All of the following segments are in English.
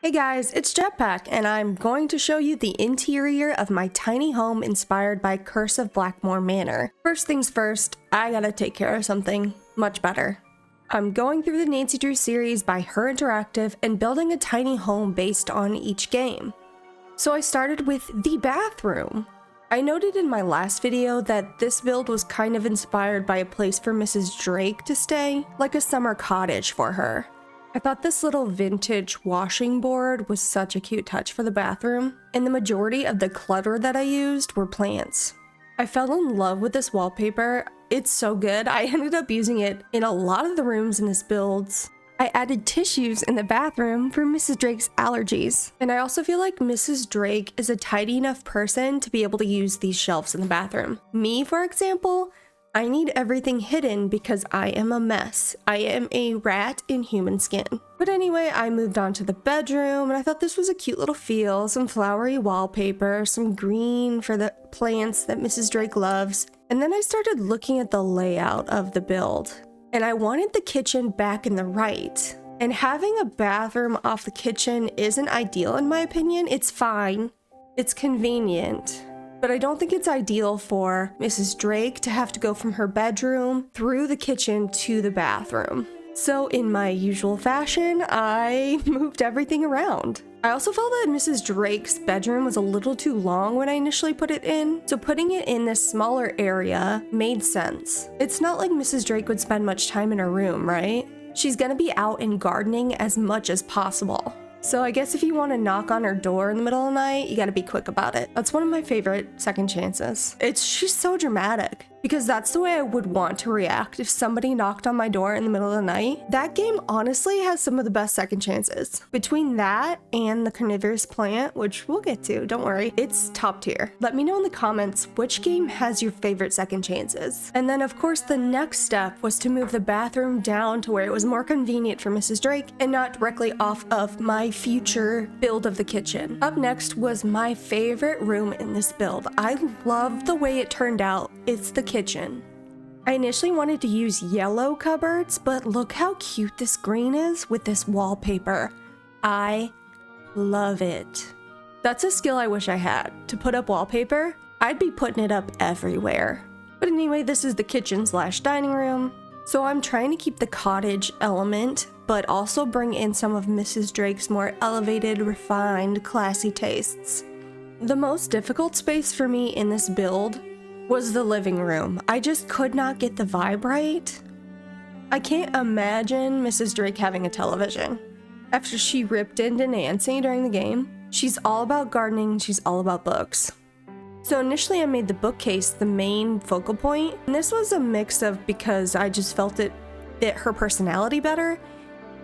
Hey guys, it's Jetpack, and I'm going to show you the interior of my tiny home inspired by Curse of Blackmoor Manor. First things first, I gotta take care of something much better. I'm going through the Nancy Drew series by HerInteractive and building a tiny home based on each game. So I started with the bathroom. I noted in my last video that this build was kind of inspired by a place for Mrs. Drake to stay, like a summer cottage for her. I thought this little vintage washing board was such a cute touch for the bathroom, and the majority of the clutter that I used were plants. I fell in love with this wallpaper. It's so good. I ended up using it in a lot of the rooms in this build. I added tissues in the bathroom for Mrs. Drake's allergies. And I also feel like Mrs. Drake is a tidy enough person to be able to use these shelves in the bathroom. Me, for example, I need everything hidden because I am a mess. I am a rat in human skin. But anyway, I moved on to the bedroom and I thought this was a cute little feel, some flowery wallpaper, some green for the plants that Mrs. Drake loves. And then I started looking at the layout of the build and I wanted the kitchen back in the right. And having a bathroom off the kitchen isn't ideal in my opinion. It's fine. It's convenient. But I don't think it's ideal for Mrs. Drake to have to go from her bedroom through the kitchen to the bathroom. So in my usual fashion, I moved everything around. I also felt that Mrs. Drake's bedroom was a little too long when I initially put it in, so putting it in this smaller area made sense. It's not like Mrs. Drake would spend much time in her room, right? She's gonna be out and gardening as much as possible. So I guess if you want to knock on her door in the middle of the night, you gotta be quick about it. That's one of my favorite second chances. She's so dramatic because that's the way I would want to react if somebody knocked on my door in the middle of the night. That game honestly has some of the best second chances. Between that and the carnivorous plant, which we'll get to, don't worry, it's top tier. Let me know in the comments which game has your favorite second chances. And then of course the next step was to move the bathroom down to where it was more convenient for Mrs. Drake and not directly off of my future build of the kitchen. Up next was my favorite room in this build. I love the way it turned out. It's the kitchen. I initially wanted to use yellow cupboards, but look how cute this green is with this wallpaper. I love it. That's a skill I wish I had. To put up wallpaper, I'd be putting it up everywhere. But anyway, this is the kitchen / dining room. So I'm trying to keep the cottage element, but also bring in some of Mrs. Drake's more elevated, refined, classy tastes. The most difficult space for me in this build was the living room. I just could not get the vibe right. I can't imagine Mrs. Drake having a television. After she ripped into Nancy during the game, she's all about gardening, she's all about books. So initially I made the bookcase the main focal point, and this was a mix of because I just felt it fit her personality better,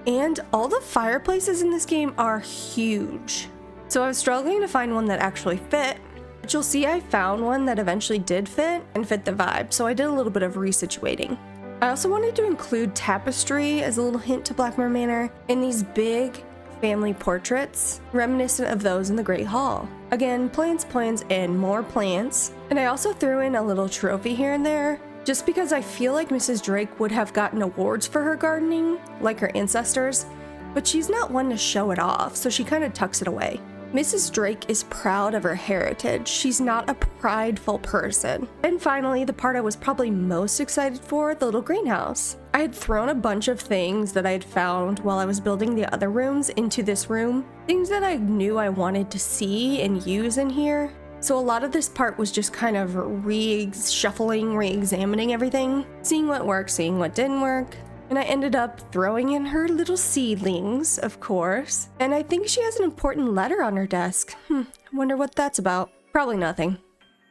and all the fireplaces in this game are huge. So I was struggling to find one that actually fit, but you'll see I found one that eventually did fit and fit the vibe, so I did a little bit of resituating. I also wanted to include tapestry as a little hint to Blackmoor Manor and these big family portraits, reminiscent of those in the Great Hall. Again, plants, and more plants. And I also threw in a little trophy here and there, just because I feel like Mrs. Drake would have gotten awards for her gardening, like her ancestors, but she's not one to show it off, so she kind of tucks it away. Mrs. Drake is proud of her heritage. She's not a prideful person. And finally, the part I was probably most excited for, the little greenhouse. I had thrown a bunch of things that I had found while I was building the other rooms into this room, things that I knew I wanted to see and use in here. So a lot of this part was just kind of re-shuffling, re-examining everything, seeing what worked, seeing what didn't work. And I ended up throwing in her little seedlings, of course. And I think she has an important letter on her desk. I wonder what that's about. Probably nothing.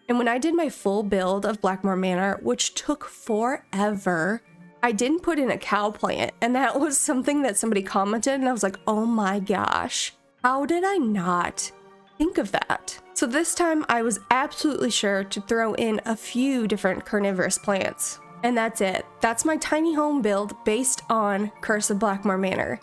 And when I did my full build of Blackmoor Manor, which took forever, I didn't put in a cow plant. And that was something that somebody commented and I was like, oh my gosh, how did I not think of that? So this time I was absolutely sure to throw in a few different carnivorous plants. And that's it. That's my tiny home build based on Curse of Blackmoor Manor.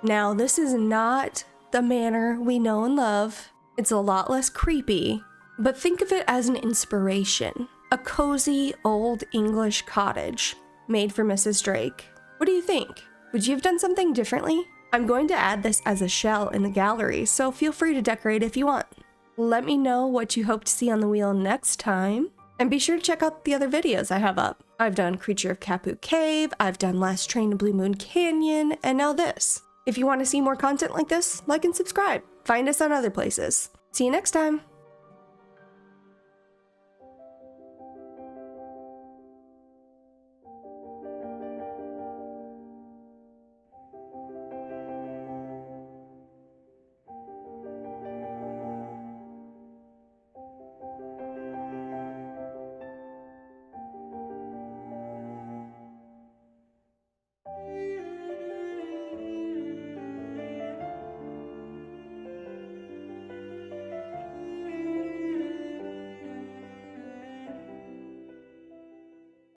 Now, this is not the manor we know and love. It's a lot less creepy, but think of it as an inspiration. A cozy old English cottage made for Mrs. Drake. What do you think? Would you have done something differently? I'm going to add this as a shell in the gallery, so feel free to decorate if you want. Let me know what you hope to see on the wheel next time, and be sure to check out the other videos I have up. I've done Creature of Kapu Cave, I've done Last Train to Blue Moon Canyon, and now this. If you want to see more content like this, like and subscribe. Find us on other places. See you next time!